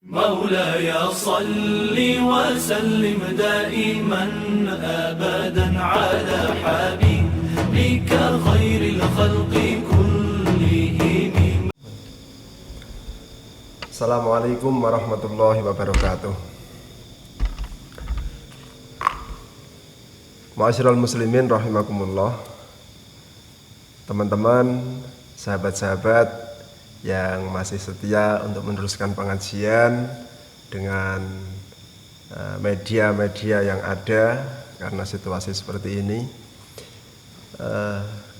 مولاي صل وسلم دائما أبدا على حبيبك خير الخلق كلهم. Assalamualaikum warahmatullahi wabarakatuh. Ma'asyiral muslimin rahimakumullah. Teman-teman, sahabat-sahabat yang masih setia untuk meneruskan pengajian dengan media-media yang ada karena situasi seperti ini.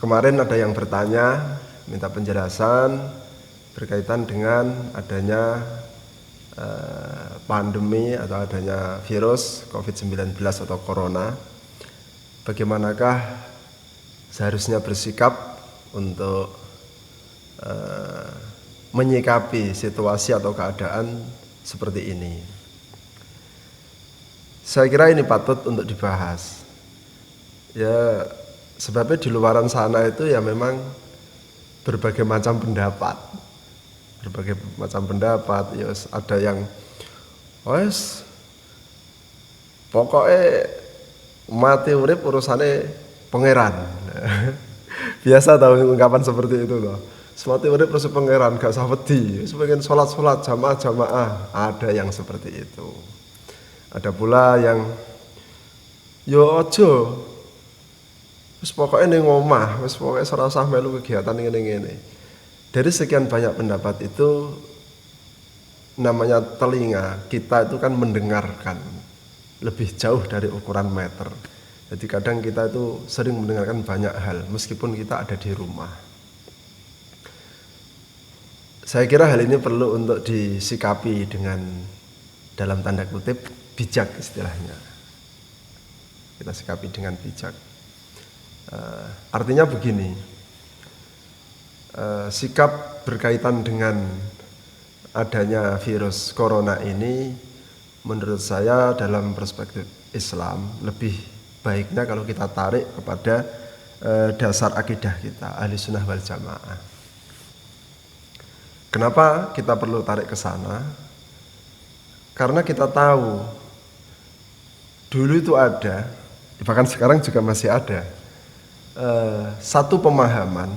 Kemarin ada yang bertanya, minta penjelasan berkaitan dengan adanya pandemi atau adanya virus COVID-19 atau Corona. Bagaimanakah seharusnya bersikap untuk menyikapi situasi atau keadaan seperti ini. Saya kira ini patut untuk dibahas. Ya, sebabnya di luaran sana itu ya memang berbagai macam pendapat. Ya ada yang pokoknya mati urip urusannya pangeran. Biasa tahu ungkapan seperti itu loh. Semati urip terus pangeran gak usah wedi, pengen sholat jamaah. Ada yang seperti itu. Ada pula yang yo ojo wis pokoknya ning omah, wis pokoke ora usah melu kegiatan ngene-ngene. Dari sekian banyak pendapat itu, namanya telinga kita itu kan mendengarkan lebih jauh dari ukuran meter. Jadi kadang kita itu sering mendengarkan banyak hal meskipun kita ada di rumah. Saya kira hal ini perlu untuk disikapi dengan dalam tanda kutip bijak istilahnya. Kita sikapi dengan bijak. Artinya begini, sikap berkaitan dengan adanya virus corona ini menurut saya dalam perspektif Islam lebih baiknya kalau kita tarik kepada dasar akidah kita, ahli sunnah wal jamaah. Kenapa kita perlu tarik ke sana? Karena kita tahu dulu itu ada, bahkan sekarang juga masih ada satu pemahaman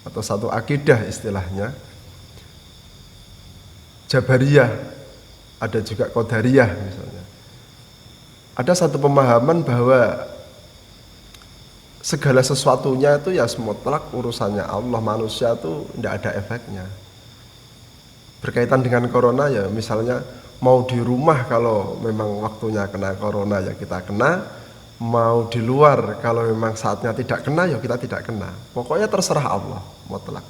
atau satu akidah istilahnya, Jabariyah, ada juga Qadariyah misalnya. Ada satu pemahaman bahwa segala sesuatunya itu ya mutlak urusannya Allah, manusia itu tidak ada efeknya. Berkaitan dengan corona ya misalnya mau di rumah kalau memang waktunya kena corona ya kita kena, mau di luar kalau memang saatnya tidak kena ya kita tidak kena. Pokoknya terserah Allah mutlak.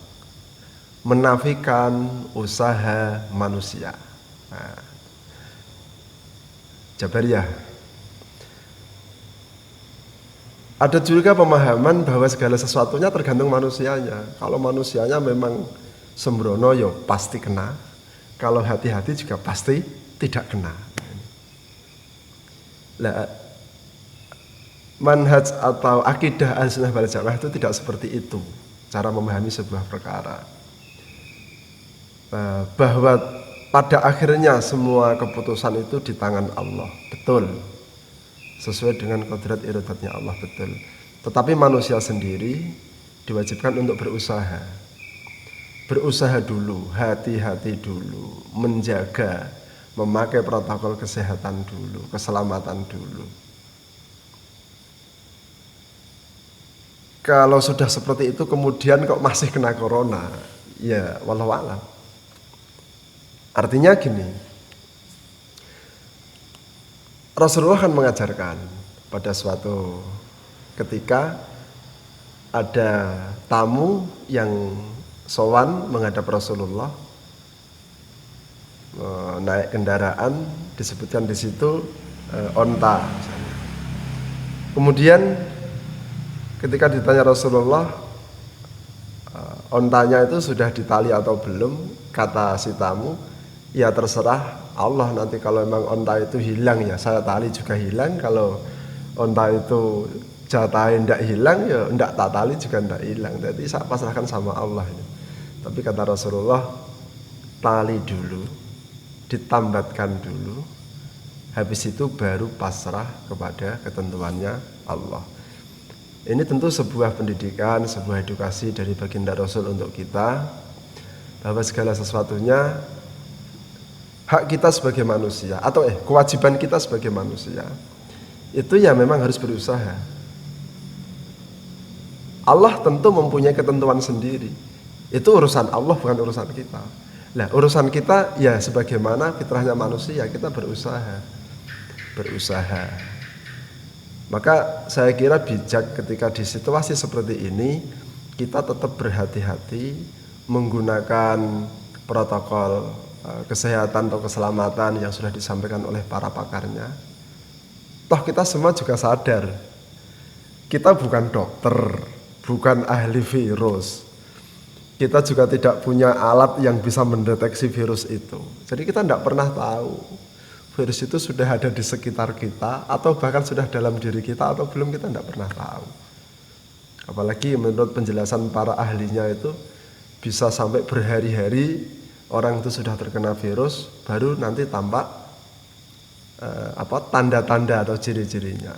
Menafikan usaha manusia. Nah, Jabariyah. Ada juga pemahaman bahwa segala sesuatunya tergantung manusianya. Kalau manusianya memang sembrono ya pasti kena. Kalau hati-hati juga pasti tidak kena. Lah, manhaj atau akidah Ahlussunnah wal Jamaah itu tidak seperti itu cara memahami sebuah perkara. Bahwa pada akhirnya semua keputusan itu di tangan Allah, betul. Sesuai dengan kodrat iradatnya Allah, betul. Tetapi manusia sendiri diwajibkan untuk berusaha dulu, hati-hati dulu, menjaga, memakai protokol kesehatan dulu, keselamatan dulu. Kalau sudah seperti itu kemudian kok masih kena corona, ya wallahu a'lam. Artinya gini, Rasulullah kan mengajarkan pada suatu ketika ada tamu yang sowan menghadap Rasulullah, naik kendaraan, disebutkan di situ onta misalnya. Kemudian ketika ditanya Rasulullah, ontanya itu sudah ditali atau belum, kata si tamu, ya terserah Allah, nanti kalau memang onta itu hilang ya saya tali juga hilang, kalau onta itu jatahnya tidak hilang ya tidak tak tali juga tidak hilang. Jadi saya pasrahkan sama Allah ini. Tapi kata Rasulullah, tali dulu ditambatkan dulu, habis itu baru pasrah kepada ketentuannya Allah. Ini tentu sebuah pendidikan, sebuah edukasi dari baginda Rasul untuk kita, bahwa segala sesuatunya hak kita sebagai manusia, atau kewajiban kita sebagai manusia, itu ya memang harus berusaha. Allah tentu mempunyai ketentuan sendiri. Itu urusan Allah, bukan urusan kita. Nah, urusan kita ya sebagaimana fitrahnya manusia, kita berusaha. Maka saya kira bijak ketika di situasi seperti ini kita tetap berhati-hati menggunakan protokol kesehatan atau keselamatan yang sudah disampaikan oleh para pakarnya. Toh kita semua juga sadar, kita bukan dokter, bukan ahli virus. Kita juga tidak punya alat yang bisa mendeteksi virus itu. Jadi kita tidak pernah tahu virus itu sudah ada di sekitar kita atau bahkan sudah dalam diri kita atau belum, kita tidak pernah tahu. Apalagi menurut penjelasan para ahlinya itu bisa sampai berhari-hari orang itu sudah terkena virus, baru nanti tampak tanda-tanda atau ciri-cirinya.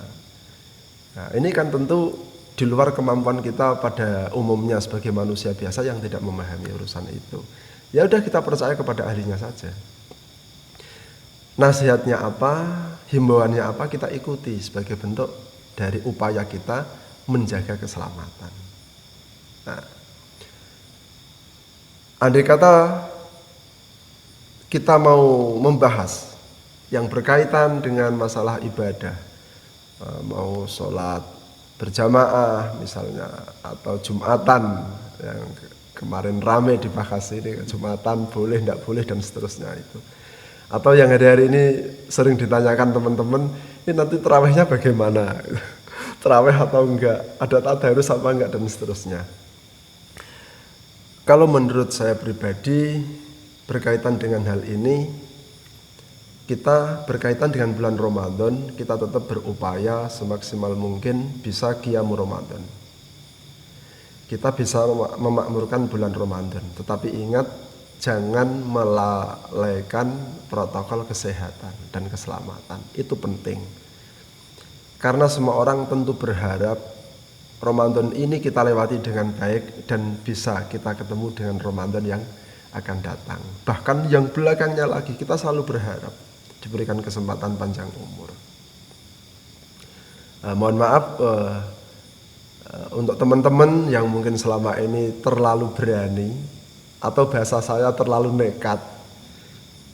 Nah, ini kan tentu di luar kemampuan kita pada umumnya sebagai manusia biasa yang tidak memahami urusan itu. Ya udah, kita percaya kepada ahlinya saja. Nasihatnya apa, himbauannya apa, kita ikuti sebagai bentuk dari upaya kita menjaga keselamatan. Nah, andai kata kita mau membahas yang berkaitan dengan masalah ibadah, mau sholat berjamaah misalnya, atau Jumatan yang kemarin rame dibahas ini, Jumatan boleh, tidak boleh, dan seterusnya itu. Atau yang hari-hari ini sering ditanyakan teman-teman, ini nanti terawihnya bagaimana? Terawih atau enggak? Ada tadarus apa enggak, dan seterusnya. Kalau menurut saya pribadi berkaitan dengan hal ini, kita berkaitan dengan bulan Ramadan, kita tetap berupaya semaksimal mungkin bisa qiyamul Ramadan. Kita bisa memakmurkan bulan Ramadan, tetapi ingat jangan melalaikan protokol kesehatan dan keselamatan. Itu penting. Karena semua orang tentu berharap Ramadan ini kita lewati dengan baik dan bisa kita ketemu dengan Ramadan yang akan datang. Bahkan yang belakangnya lagi kita selalu berharap diberikan kesempatan panjang umur. Mohon maaf untuk teman-teman yang mungkin selama ini terlalu berani atau bahasa saya terlalu nekat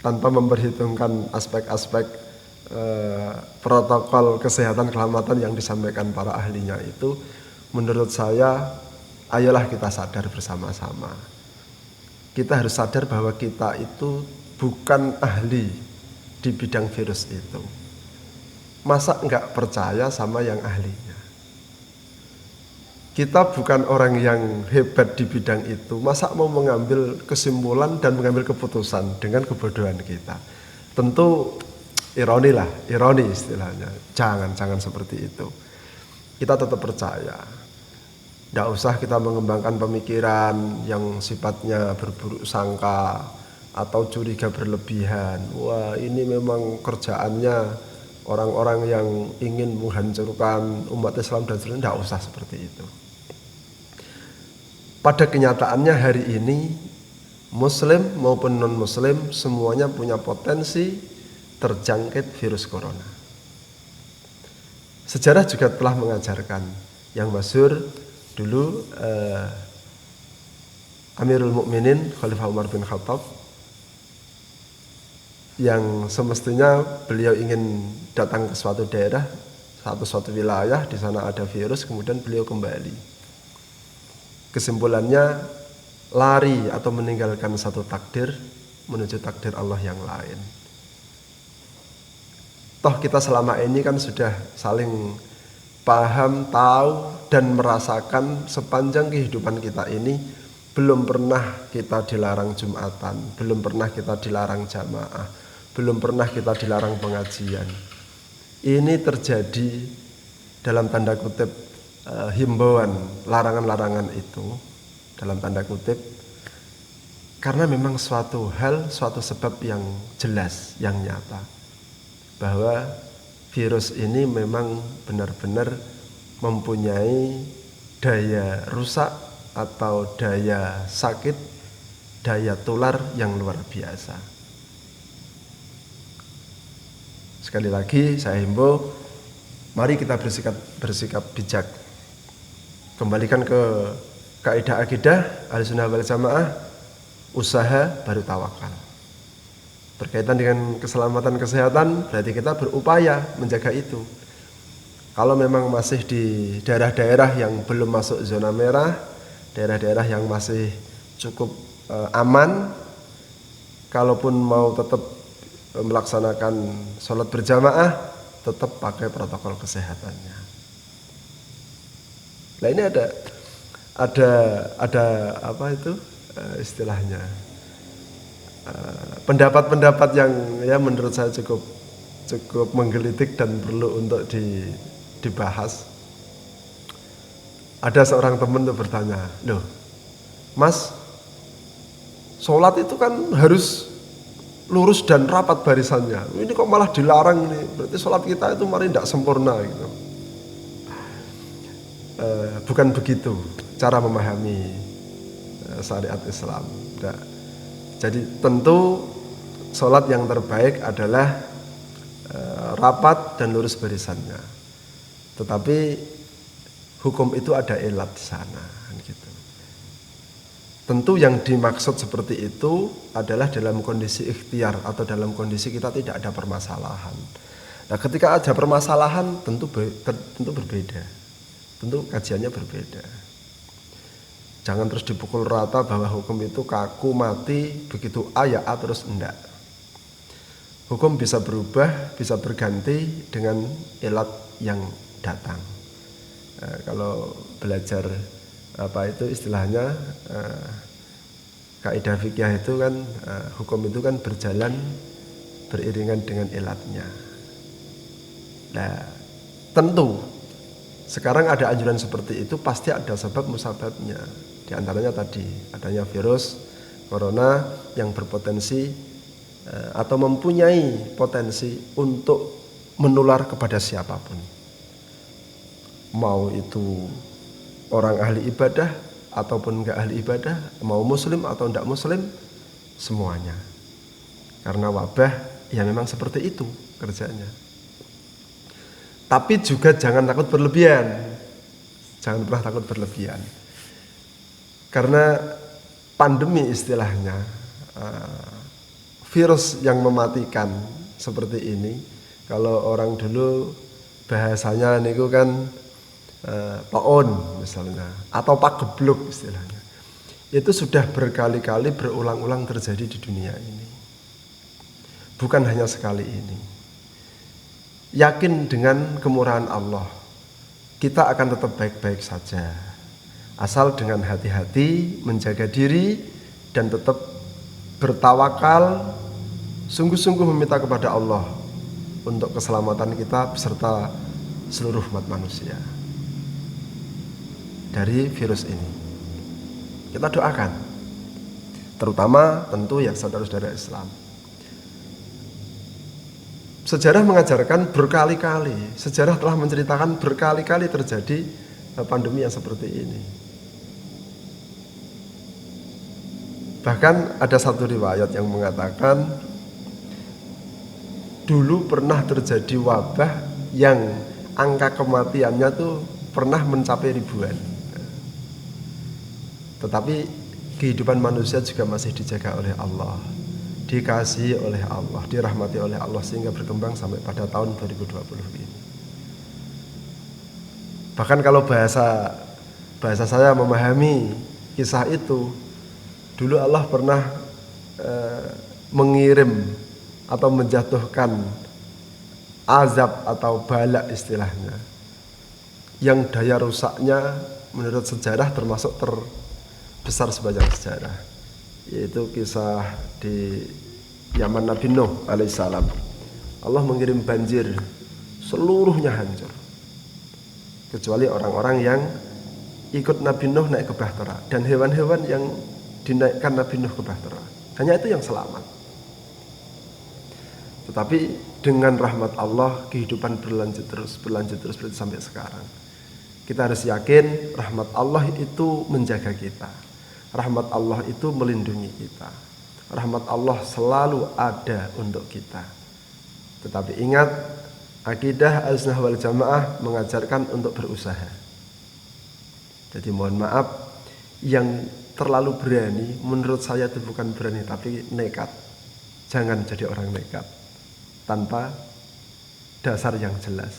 tanpa memperhitungkan aspek-aspek protokol kesehatan keselamatan yang disampaikan para ahlinya itu. Menurut saya, ayolah kita sadar bersama-sama. Kita harus sadar bahwa kita itu bukan ahli di bidang virus itu. Masa enggak percaya sama yang ahlinya? Kita bukan orang yang hebat di bidang itu. Masa mau mengambil kesimpulan dan mengambil keputusan dengan kebodohan kita? Tentu ironi istilahnya. Jangan seperti itu. Kita tetap percaya. Tidak usah kita mengembangkan pemikiran yang sifatnya berburuk sangka atau curiga berlebihan. Wah, ini memang kerjaannya orang-orang yang ingin menghancurkan umat Islam dan sebagainya. Tidak usah seperti itu. Pada kenyataannya hari ini Muslim maupun non-Muslim semuanya punya potensi terjangkit virus corona. Sejarah juga telah mengajarkan, yang masyhur dulu Amirul Mukminin Khalifah Umar bin Khattab, yang semestinya beliau ingin datang ke suatu daerah, suatu wilayah, di sana ada virus, kemudian beliau kembali. Kesimpulannya lari atau meninggalkan satu takdir menuju takdir Allah yang lain. Toh kita selama ini kan sudah saling paham, tahu, dan merasakan sepanjang kehidupan kita ini belum pernah kita dilarang Jumatan, belum pernah kita dilarang jamaah, belum pernah kita dilarang pengajian. Ini terjadi dalam tanda kutip himbauan, larangan-larangan itu dalam tanda kutip Karena memang suatu hal, suatu sebab yang jelas, yang nyata, bahwa virus ini memang benar-benar mempunyai daya rusak atau daya sakit, daya tular yang luar biasa. Sekali lagi saya himbau, mari kita bersikap bijak. Kembalikan ke kaidah akidah Ahlussunnah wal Jamaah, usaha baru tawakal. Berkaitan dengan keselamatan kesehatan, berarti kita berupaya menjaga itu. Kalau memang masih di daerah-daerah yang belum masuk zona merah, daerah-daerah yang masih cukup aman, kalaupun mau tetap melaksanakan sholat berjamaah, tetap pakai protokol kesehatannya. Nah ini ada apa itu istilahnya, pendapat-pendapat yang ya menurut saya cukup menggelitik dan perlu untuk dibahas. Ada seorang teman tuh bertanya, loh Mas, sholat itu kan harus lurus dan rapat barisannya, ini kok malah dilarang ini, berarti sholat kita itu mari tidak sempurna gitu. Bukan begitu cara memahami syariat Islam. Nah, jadi tentu sholat yang terbaik adalah rapat dan lurus barisannya. Tetapi hukum itu ada ilat di sana, gitu. Tentu yang dimaksud seperti itu adalah dalam kondisi ikhtiar atau dalam kondisi kita tidak ada permasalahan. Nah, ketika ada permasalahan tentu berbeda. Tentu kajiannya berbeda. Jangan terus dipukul rata bahwa hukum itu kaku, mati, begitu A ya A terus enggak. Hukum bisa berubah, bisa berganti dengan ilat yang datang. Kalau belajar apa itu istilahnya kaidah fikih itu kan hukum itu kan berjalan beriringan dengan ilatnya. Nah, tentu sekarang ada anjuran seperti itu pasti ada sebab musababnya. Di antaranya tadi adanya virus corona yang berpotensi atau mempunyai potensi untuk menular kepada siapapun. Mau itu orang ahli ibadah ataupun enggak ahli ibadah, mau muslim atau enggak muslim, semuanya. Karena wabah ya memang seperti itu kerjanya. Tapi juga jangan takut berlebihan. Jangan pernah takut berlebihan. Karena pandemi istilahnya, virus yang mematikan seperti ini, kalau orang dulu bahasanya niku kan paon misalnya, atau pagebluk istilahnya. Itu sudah berkali-kali berulang-ulang terjadi di dunia ini. Bukan hanya sekali ini. Yakin dengan kemurahan Allah, kita akan tetap baik-baik saja. Asal dengan hati-hati menjaga diri dan tetap bertawakal, sungguh-sungguh meminta kepada Allah untuk keselamatan kita beserta seluruh umat manusia dari virus ini. Kita doakan, terutama tentu ya saudara-saudara Islam. Sejarah mengajarkan berkali-kali, sejarah telah menceritakan berkali-kali terjadi pandemi yang seperti ini. Bahkan ada satu riwayat yang mengatakan dulu pernah terjadi wabah yang angka kematiannya tuh pernah mencapai ribuan. Tetapi kehidupan manusia juga masih dijaga oleh Allah, dikasihi oleh Allah, dirahmati oleh Allah sehingga berkembang sampai pada tahun 2020 ini. Bahkan kalau bahasa saya memahami kisah itu, dulu Allah pernah mengirim atau menjatuhkan azab atau bala istilahnya, yang daya rusaknya menurut sejarah termasuk terbesar sepanjang sejarah, yaitu kisah di zaman Nabi Nuh alaihissalam. Allah mengirim banjir, seluruhnya hancur kecuali orang-orang yang ikut Nabi Nuh naik ke bahtera, dan hewan-hewan yang dinaikkan Nabi Nuh ke Bahtera. Hanya itu yang selamat. Tetapi dengan rahmat Allah kehidupan berlanjut terus sampai sekarang. Kita harus yakin rahmat Allah itu menjaga kita. Rahmat Allah itu melindungi kita. Rahmat Allah selalu ada untuk kita. Tetapi ingat, akidah Ahlussunnah wal Jamaah mengajarkan untuk berusaha. Jadi mohon maaf, yang terlalu berani menurut saya itu bukan berani tapi nekat. Jangan jadi orang nekat tanpa dasar yang jelas.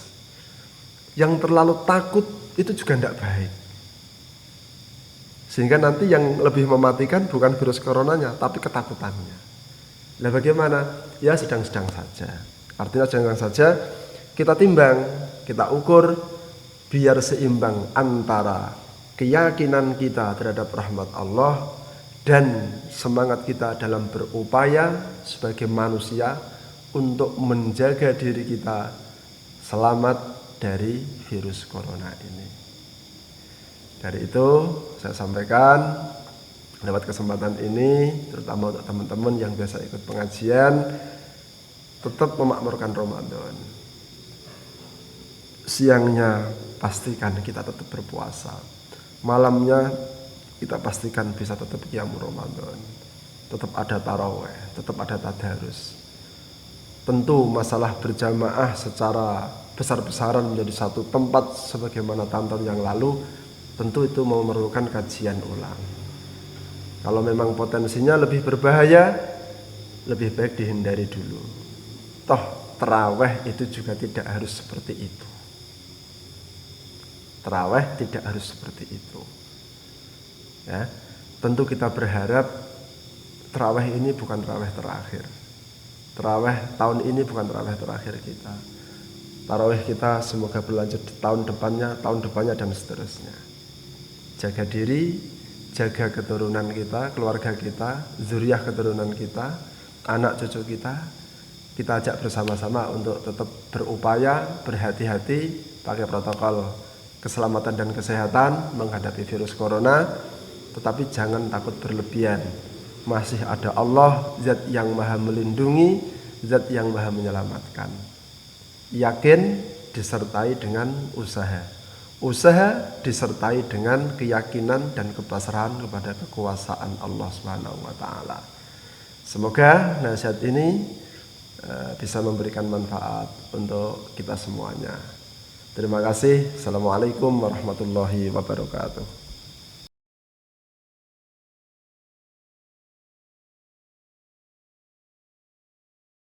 Yang terlalu takut itu juga tidak baik. Sehingga nanti yang lebih mematikan bukan virus coronanya tapi ketakutannya. Nah bagaimana? Ya sedang-sedang saja. Artinya sedang saja kita timbang, kita ukur biar seimbang antara keyakinan kita terhadap rahmat Allah dan semangat kita dalam berupaya sebagai manusia untuk menjaga diri kita selamat dari virus corona ini. Dari itu saya sampaikan lewat kesempatan ini, terutama untuk teman-teman yang biasa ikut pengajian, tetap memakmurkan Ramadan. Siangnya pastikan kita tetap berpuasa. Malamnya kita pastikan bisa tetap qiyamul Ramadan. Tetap ada tarawih, tetap ada tadarus. Tentu masalah berjamaah secara besar-besaran menjadi satu tempat sebagaimana tahun-tahun yang lalu, tentu itu memerlukan kajian ulang. Kalau memang potensinya lebih berbahaya, lebih baik dihindari dulu. Toh tarawih itu juga tidak harus seperti itu. Tarawih tidak harus seperti itu. Ya, tentu kita berharap tarawih ini bukan tarawih terakhir. Tarawih tahun ini bukan tarawih terakhir kita. Tarawih kita semoga berlanjut di tahun depannya dan seterusnya. Jaga diri, jaga keturunan kita, keluarga kita, zuriyah keturunan kita, anak cucu kita. Kita ajak bersama-sama untuk tetap berupaya, berhati-hati, pakai protokol keselamatan dan kesehatan menghadapi virus corona, tetapi jangan takut berlebihan. Masih ada Allah, zat yang maha melindungi, zat yang maha menyelamatkan. Yakin disertai dengan usaha. Usaha disertai dengan keyakinan dan kepasrahan kepada kekuasaan Allah Subhanahu wa taala. Semoga nasihat ini bisa memberikan manfaat untuk kita semuanya. Terima kasih. Assalamualaikum warahmatullahi wabarakatuh.